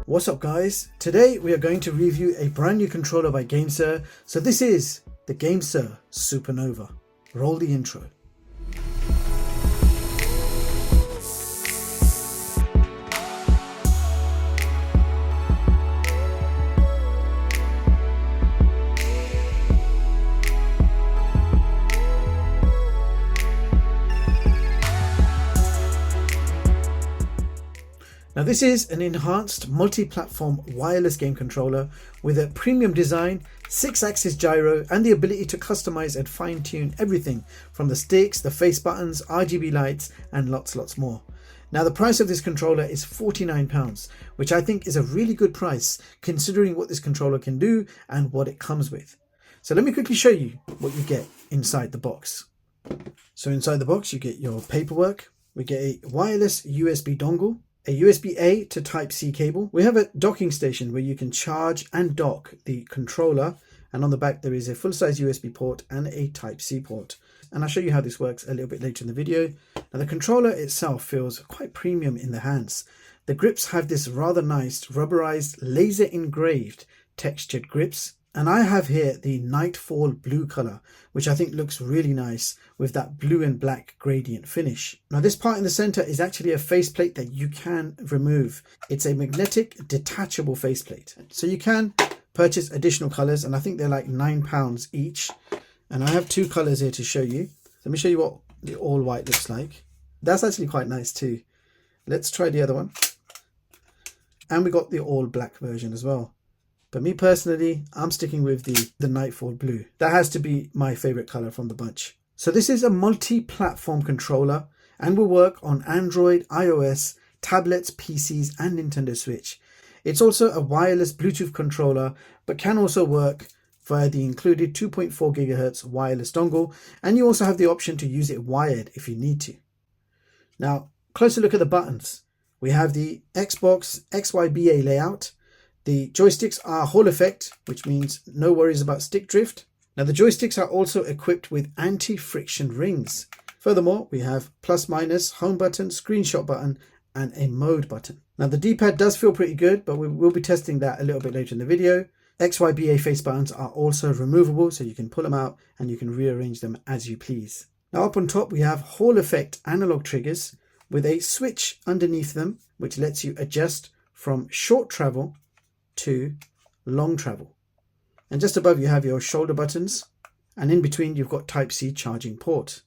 What's up guys? Today we are going to review a brand new controller by Gamesir. So this is the Gamesir Super Nova. Roll the intro. Now this is an enhanced multi-platform wireless game controller with a premium design, 6-axis gyro and the ability to customize and fine-tune everything from the sticks, the face buttons, RGB lights and lots more. Now the price of this controller is £49, which I think is a really good price considering what this controller can do and what it comes with. So let me quickly show you what you get inside the box. So inside the box you get your paperwork, we get a wireless USB dongle, a USB-A to Type-C cable. We have a docking station where you can charge and dock the controller, and on the back there is a full-size USB port and a Type-C port. And I'll show you how this works a little bit later in the video. Now the controller itself feels quite premium in the hands. The grips have this rather nice rubberized laser engraved textured grips. And I have here the Nightfall blue color, which I think looks really nice with that blue and black gradient finish. Now this part in the center is actually a faceplate that you can remove. It's a magnetic detachable faceplate. So you can purchase additional colors, and I think they're like £9 each. And I have two colors here to show you. Let me show you what the all white looks like. That's actually quite nice too. Let's try the other one. And we got the all black version as well. But me personally, I'm sticking with the Nightfall blue. That has to be my favorite color from the bunch. So this is a multi-platform controller and will work on Android, iOS, tablets, PCs and Nintendo Switch. It's also a wireless Bluetooth controller, but can also work via the included 2.4 GHz wireless dongle. And you also have the option to use it wired if you need to. Now, closer look at the buttons. We have the Xbox XYBA layout. The joysticks are Hall effect, which means no worries about stick drift. Now the joysticks are also equipped with anti-friction rings. Furthermore, we have plus minus, home button, screenshot button and a mode button. Now the D-pad does feel pretty good, but we will be testing that a little bit later in the video. XYBA face buttons are also removable, so you can pull them out and you can rearrange them as you please. Now up on top we have Hall effect analog triggers with a switch underneath them, which lets you adjust from short travel to long travel. And just above you have your shoulder buttons, and in between you've got Type-C charging port.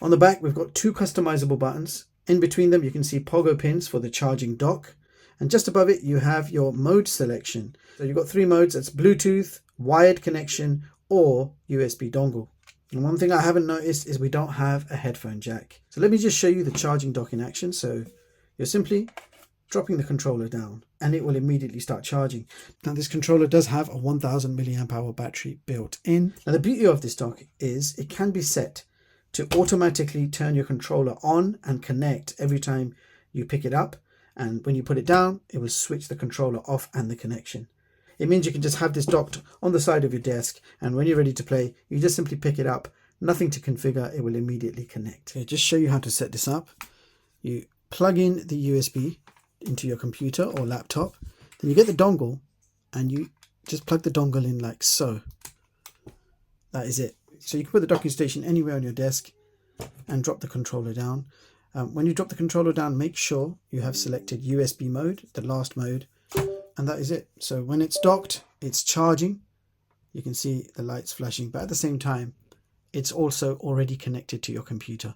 On the back we've got two customizable buttons. In between them you can see pogo pins for the charging dock, and just above it you have your mode selection. So you've got three modes: that's Bluetooth, wired connection or USB dongle. And one thing I haven't noticed is we don't have a headphone jack. So let me just show you the charging dock in action. So you're simply dropping the controller down and it will immediately start charging. Now this controller does have a 1000 mAh battery built in. Now the beauty of this dock is it can be set to automatically turn your controller on and connect every time you pick it up, and when you put it down it will switch the controller off and the connection. It means you can just have this docked on the side of your desk, and when you're ready to play you just simply pick it up, nothing to configure, it will immediately connect. Okay, just show you how to set this up. You plug in the USB into your computer or laptop, then you get the dongle and you just plug the dongle in like so. That is it. So you can put the docking station anywhere on your desk and drop the controller down. When you drop the controller down, make sure you have selected USB mode, the last mode, and that is it. So when it's docked, it's charging. You can see the lights flashing, but at the same time it's also already connected to your computer,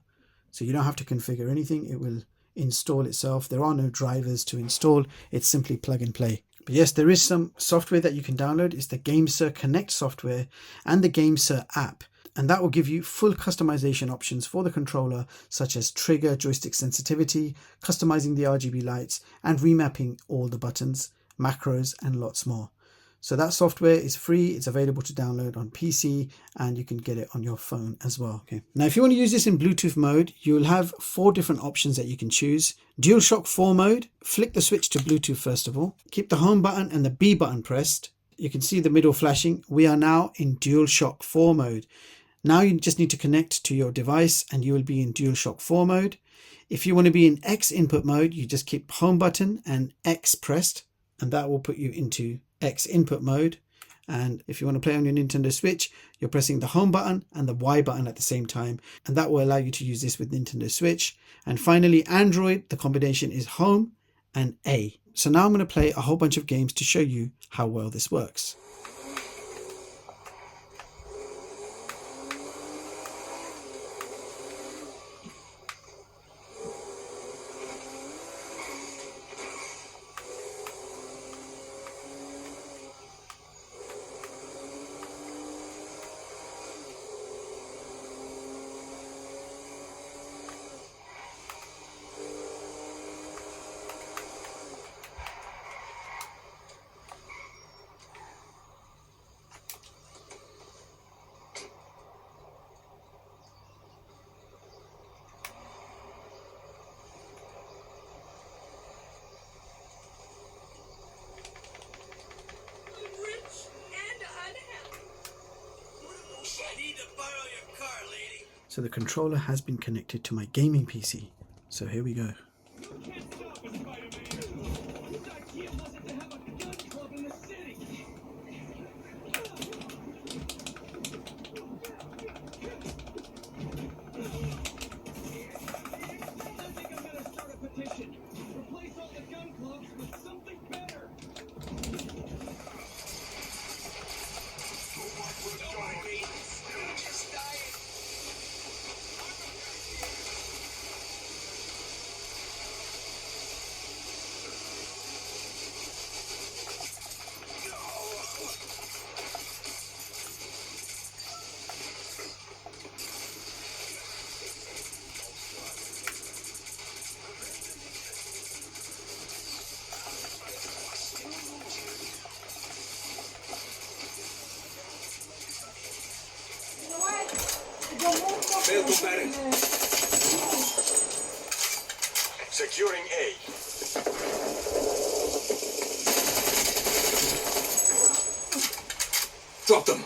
so you don't have to configure anything. It will install itself. There are no drivers to install, it's simply plug and play. But yes, there is some software that you can download. It's the Gamesir Connect software and the Gamesir app, and that will give you full customization options for the controller, such as trigger, joystick sensitivity, customizing the RGB lights and remapping all the buttons, macros and lots more. So that software is free, it's available to download on PC, and you can get it on your phone as well. Okay. Now if you want to use this in Bluetooth mode, you'll have 4 different options that you can choose. DualShock 4 mode, flick the switch to Bluetooth first of all, keep the home button and the B button pressed. You can see the middle flashing. We are now in DualShock 4 mode. Now you just need to connect to your device and you will be in DualShock 4 mode. If you want to be in X input mode, you just keep home button and X pressed. and that will put you into X input mode. And if you want to play on your Nintendo Switch, you're pressing the home button and the Y button at the same time, and that will allow you to use this with Nintendo Switch. And finally, Android, the combination is home and A. So now I'm going to play a whole bunch of games to show you how well this works. So the controller has been connected to my gaming PC. So here we go. Securing A. Drop them.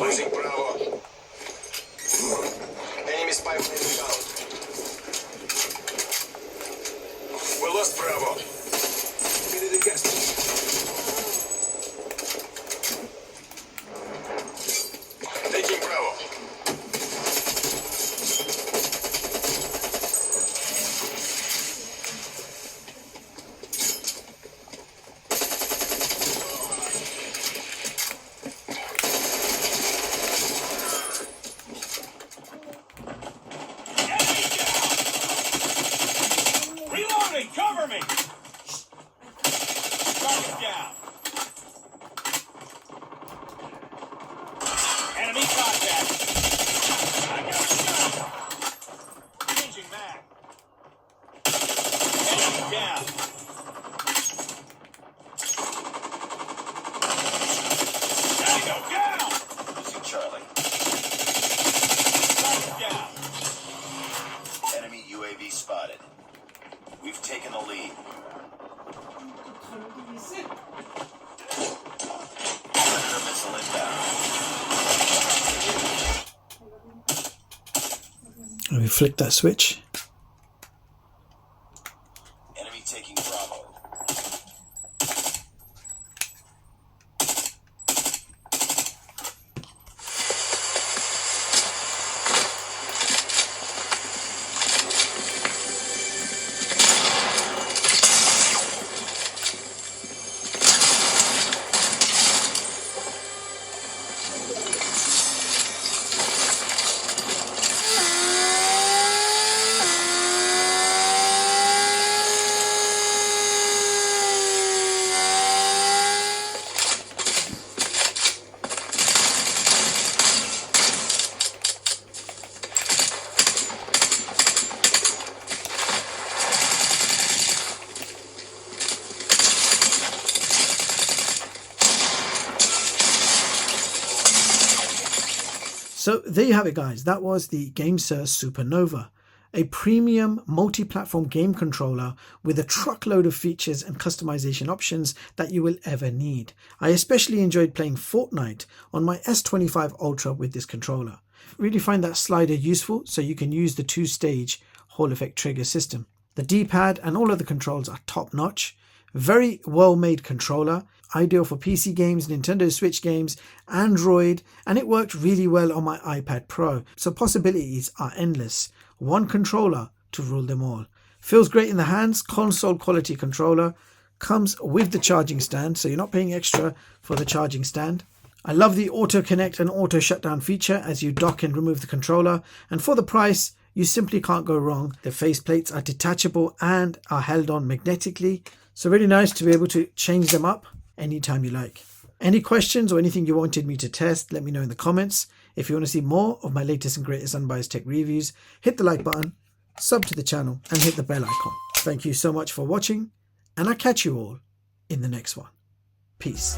Losing Bravo. Enemy Spiderman inbound. We lost Bravo. Taking Bravo. Reloading! Cover me! Target down. Enemy contact. I got a shot. Changing mag. Enemy down. Tango down. Losing Charlie. Target down. Enemy UAV spotted. We've taken the lead. Predator missile inbound. And we flick that switch. Enemy taking Bravo. So there you have it, guys. That was the Gamesir Super Nova, a premium multi-platform game controller with a truckload of features and customization options that you will ever need. I especially enjoyed playing Fortnite on my S25 Ultra with this controller. Really find that slider useful, so you can use the two-stage Hall effect trigger system. The D-pad and all of the controls are top notch. Very well made controller, ideal for PC games, Nintendo Switch games, Android, and it worked really well on my iPad Pro. So possibilities are endless. One controller to rule them all. Feels great in the hands, console quality controller. Comes with the charging stand, so you're not paying extra for the charging stand. I love the auto connect and auto shutdown feature as you dock and remove the controller, and for the price you simply can't go wrong. The faceplates are detachable and are held on magnetically, so really nice to be able to change them up anytime you like. Any questions or anything you wanted me to test, let me know in the comments. If you want to see more of my latest and greatest unbiased tech reviews, hit the like button, sub to the channel and hit the bell icon. Thank you so much for watching, and I'll catch you all in the next one. Peace.